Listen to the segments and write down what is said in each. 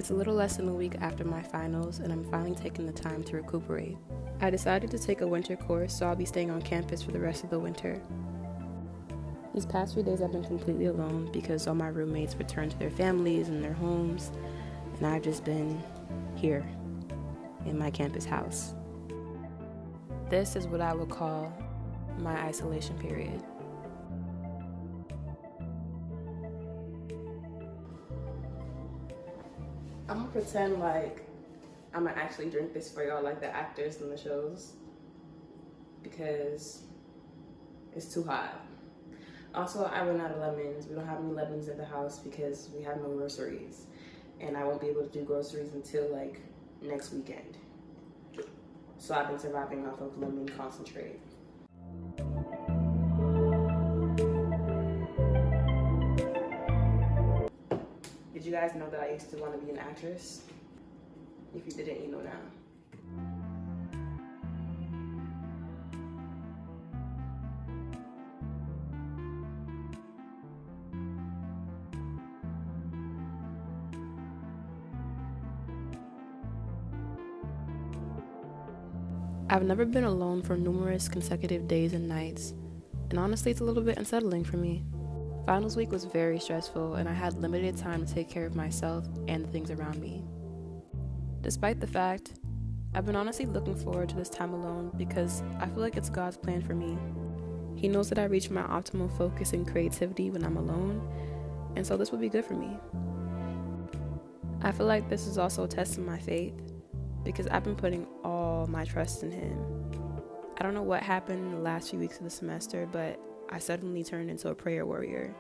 It's a little less than a week after my finals, and I'm finally taking the time to recuperate. I decided to take a winter course, so I'll be staying on campus for the rest of the winter. These past few days I've been completely alone because all my roommates returned to their families and their homes, and I've just been here in my campus house. This is what I would call my isolation period. I'm gonna pretend like I'm gonna actually drink this for y'all like the actors in the shows because it's too hot. Also, I ran out of lemons. We don't have any lemons in the house because we have no groceries. And I won't be able to do groceries until like next weekend. So I've been surviving off of lemon concentrate. Did you guys know that I used to want to be an actress? If you didn't, you know now. I've never been alone for numerous consecutive days and nights, and honestly it's a little bit unsettling for me. Finals week was very stressful, and I had limited time to take care of myself and the things around me. Despite the fact, I've been honestly looking forward to this time alone because I feel like it's God's plan for me. He knows that I reach my optimal focus and creativity when I'm alone, and so this will be good for me. I feel like this is also a test of my faith because I've been putting all my trust in Him. I don't know what happened in the last few weeks of the semester, but I suddenly turned into a prayer warrior.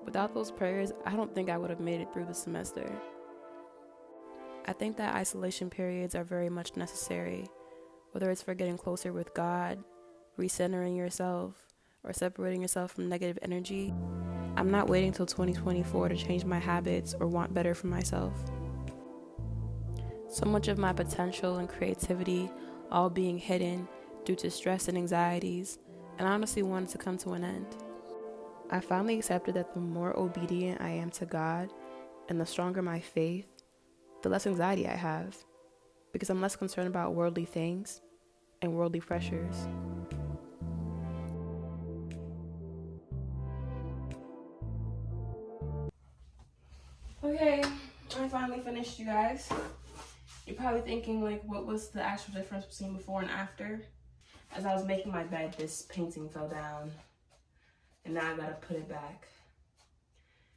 Without those prayers, I don't think I would have made it through the semester. I think that isolation periods are very much necessary, whether it's for getting closer with God, recentering yourself, or separating yourself from negative energy. I'm not waiting till 2024 to change my habits or want better for myself. So much of my potential and creativity all being hidden due to stress and anxieties, and I honestly wanted to come to an end. I finally accepted that the more obedient I am to God and the stronger my faith, the less anxiety I have, because I'm less concerned about worldly things and worldly pressures. Okay, I finally finished, you guys. You're probably thinking, like, what was the actual difference between before and after? As I was making my bed, this painting fell down, and now I gotta put it back.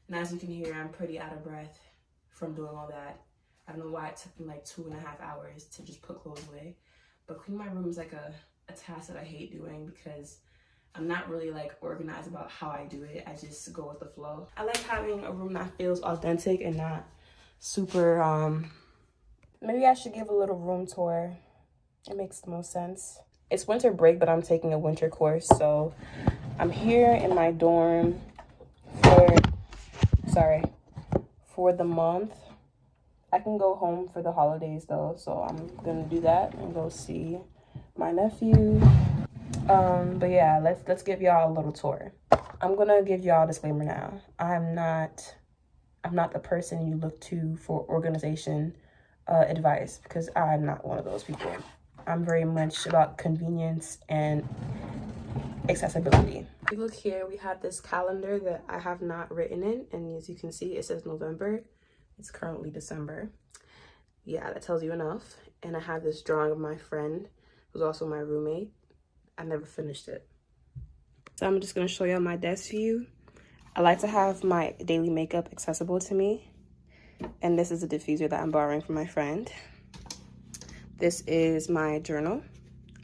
And as you can hear, I'm pretty out of breath from doing all that. I don't know why it took me like 2.5 hours to just put clothes away. But cleaning my room is like a task that I hate doing because I'm not really like organized about how I do it. I just go with the flow. I like having a room that feels authentic and not super, maybe I should give a little room tour. It makes the most sense. It's winter break, but I'm taking a winter course. So I'm here in my dorm for the month. I can go home for the holidays though, so I'm gonna do that and go see my nephew. But yeah, let's give y'all a little tour. I'm gonna give y'all a disclaimer now. I'm not the person you look to for organization advice because I'm not one of those people. I'm very much about convenience and accessibility. If you look here, we have this calendar that I have not written in, and as you can see, it says November. It's currently December. Yeah, that tells you enough. And I have this drawing of my friend, who's also my roommate. I never finished it. So I'm just gonna show y'all my desk view. I like to have my daily makeup accessible to me. And this is a diffuser that I'm borrowing from my friend. This is my journal.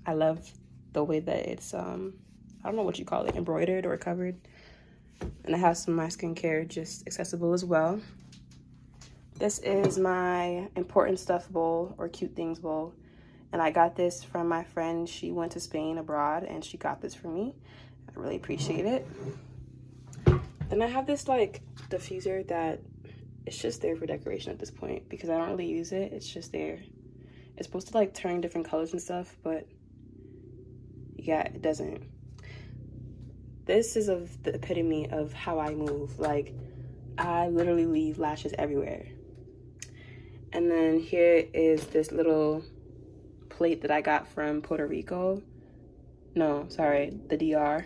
I love the way that it's, I don't know what you call it, embroidered or covered. And I have some of my skincare just accessible as well. This is my important stuff bowl or cute things bowl. And I got this from my friend. She went to Spain abroad and she got this for me. I really appreciate it. Then I have this like diffuser that it's just there for decoration at this point because I don't really use it. It's just there. It's supposed to like turn different colors and stuff, but yeah, it doesn't. This is of the epitome of how I move. Like, I literally leave lashes everywhere. And then here is this little plate that I got from Puerto Rico. No, sorry, the DR.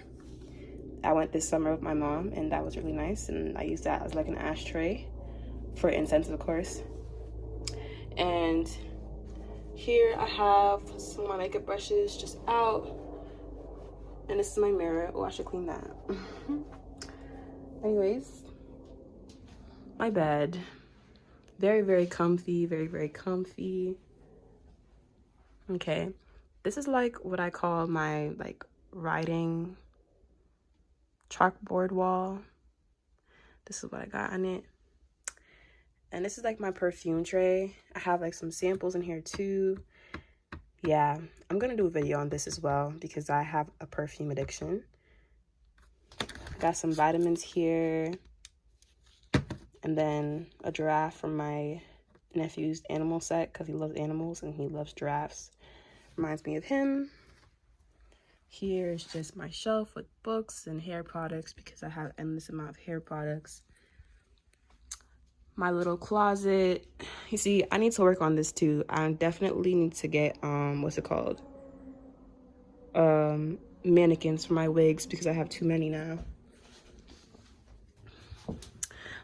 I went this summer with my mom, and that was really nice. And I used that as like an ashtray for incense, of course. And here I have some of my makeup brushes just out. And this is my mirror. Oh, I should clean that. Anyways, my bed. Very, very comfy, very, very comfy. Okay, this is like what I call my like writing chalkboard wall. This is what I got on it. And this is like my perfume tray. I have like some samples in here too. Yeah, I'm gonna do a video on this as well because I have a perfume addiction. Got some vitamins here. And then a giraffe from my nephew's animal set because he loves animals and he loves giraffes. Reminds me of him. Here's just my shelf with books and hair products because I have endless amount of hair products. My little closet. You see, I need to work on this too. I definitely need to get what's it called? Mannequins for my wigs because I have too many now.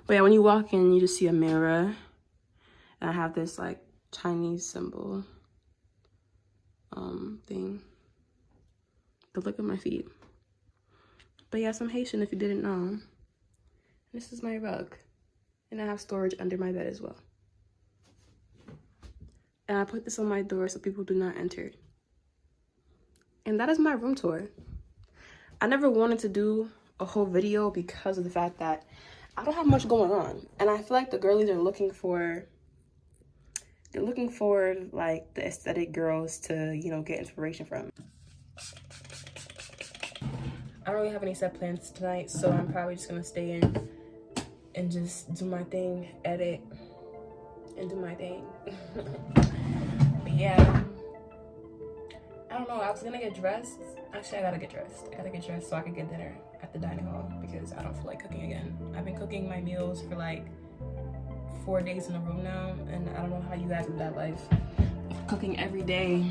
But yeah, when you walk in, you just see a mirror. And I have this like Chinese symbol thing. But look at my feet. But yes, I'm Haitian if you didn't know. This is my rug. And I have storage under my bed as well. And I put this on my door so people do not enter. And that is my room tour. I never wanted to do a whole video because of the fact that I don't have much going on. And I feel like the girlies are looking for like the aesthetic girls to, you know, get inspiration from. I don't really have any set plans tonight, so I'm probably just gonna stay in and just do my thing, edit, and do my thing. But yeah, I don't know, I was gonna get dressed. Actually, I gotta get dressed so I can get dinner at the dining hall because I don't feel like cooking again. I've been cooking my meals for like 4 days in a row now, and I don't know how you guys live that life. Cooking every day,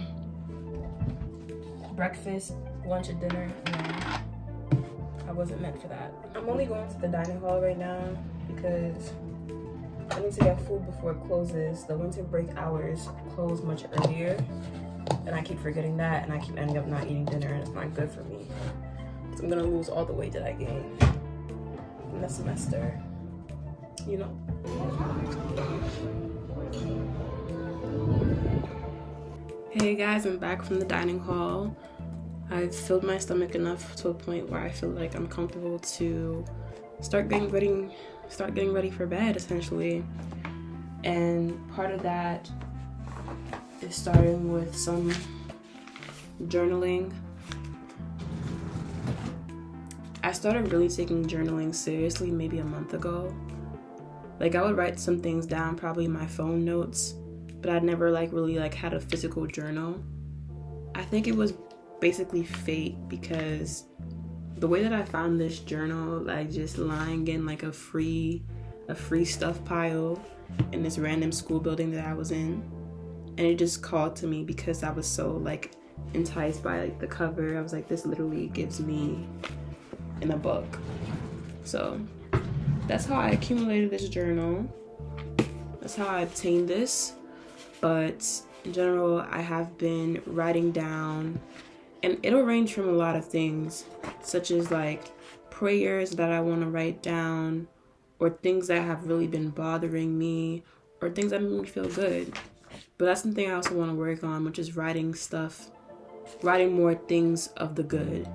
breakfast, lunch, and dinner. I wasn't meant for that. I'm only going to the dining hall right now because I need to get food before it closes. The winter break hours close much earlier, and I keep forgetting that, and I keep ending up not eating dinner, and it's not good for me. So I'm gonna lose all the weight that I gained in the semester, you know? Hey guys, I'm back from the dining hall. I've filled my stomach enough to a point where I feel like I'm comfortable to start getting ready for bed, essentially. And part of that is starting with some journaling. I started really taking journaling seriously maybe a month ago. Like I would write some things down, probably in my phone notes, but I'd never really had a physical journal. I think it was basically fate because the way that I found this journal, like just lying in like a free stuff pile in this random school building that I was in, and it just called to me because I was so like enticed by like the cover. I was like, this literally gives me in a book. So that's how I accumulated this journal. That's how I obtained this. But in general, I have been writing down, and it'll range from a lot of things, such as like prayers that I want to write down, or things that have really been bothering me, or things that make me feel good. But that's something I also want to work on, which is writing more things of the good,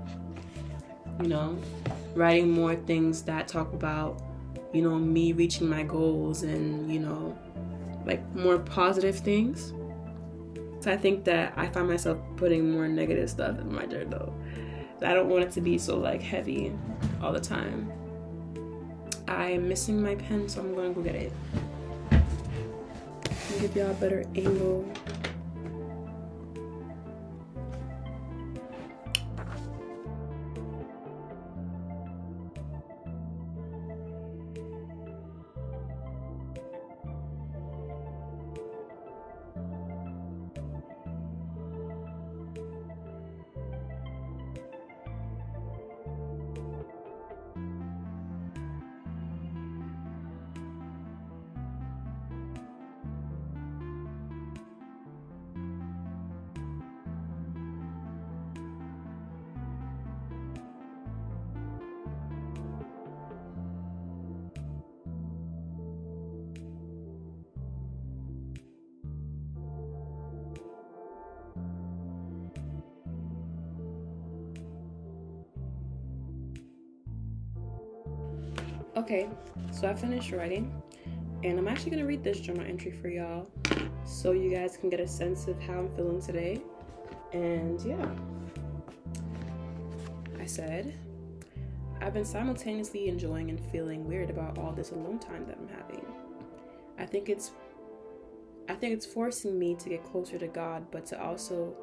you know, writing more things that talk about, you know, me reaching my goals and, you know, like more positive things. So I think that I find myself putting more negative stuff in my journal. I don't want it to be so like heavy all the time. I am missing my pen, so I'm going to go get it. I'll give y'all a better angle. Okay, so I finished writing, and I'm actually gonna read this journal entry for y'all so you guys can get a sense of how I'm feeling today. And yeah, I said, I've been simultaneously enjoying and feeling weird about all this alone time that I'm having. I think it's forcing me to get closer to God, but to also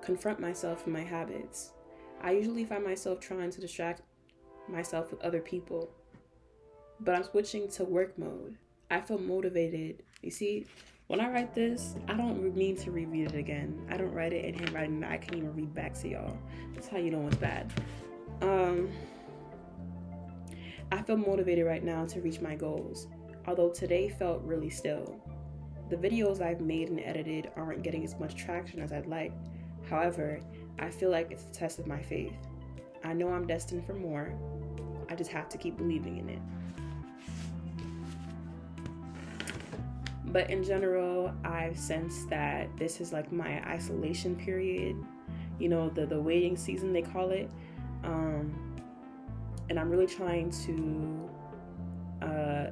confront myself and my habits. I usually find myself trying to distract myself with other people, but I'm switching to work mode. I feel motivated. You see, when I write this, I don't mean to reread it again. I don't write it in handwriting that I can even read back to y'all. That's how you know it's bad. I feel motivated right now to reach my goals, although today felt really still. The videos I've made and edited aren't getting as much traction as I'd like. However, I feel like it's a test of my faith. I know I'm destined for more. I just have to keep believing in it. But in general, I've sensed that this is like my isolation period, you know, the waiting season, they call it. And I'm really trying to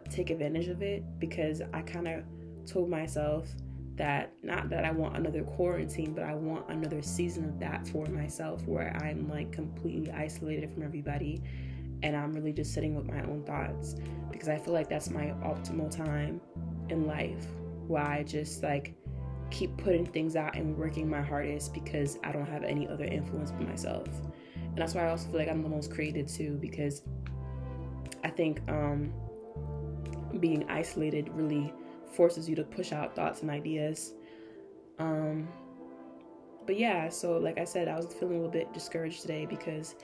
take advantage of it, because I kind of told myself that, not that I want another quarantine, but I want another season of that for myself, where I'm like completely isolated from everybody and I'm really just sitting with my own thoughts, because I feel like that's my optimal time in life, where I just like keep putting things out and working my hardest, because I don't have any other influence but myself. And that's why I also feel like I'm the most creative too, because I think being isolated really forces you to push out thoughts and ideas. But yeah, so like I said, I was feeling a little bit discouraged today, because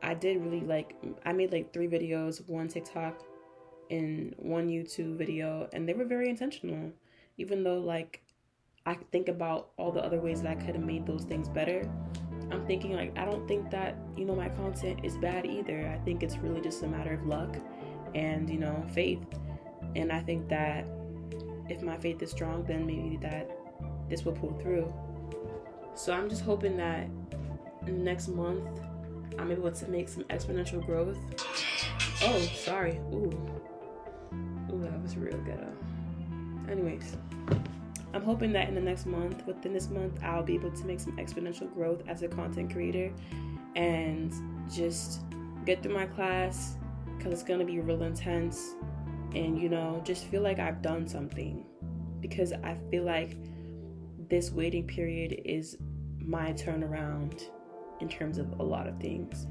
I made like 3 videos, 1 TikTok and 1 YouTube video, and they were very intentional, even though like I think about all the other ways that I could have made those things better. I'm thinking like, I don't think that, you know, my content is bad either. I think it's really just a matter of luck and, you know, faith. And I think that if my faith is strong, then maybe that this will pull through. So I'm just hoping that next month I'm able to make some exponential growth. Oh, sorry. Ooh, that was real ghetto. Anyways, I'm hoping that within this month, I'll be able to make some exponential growth as a content creator and just get through my class, because it's going to be real intense, and, you know, just feel like I've done something, because I feel like this waiting period is my turnaround in terms of a lot of things.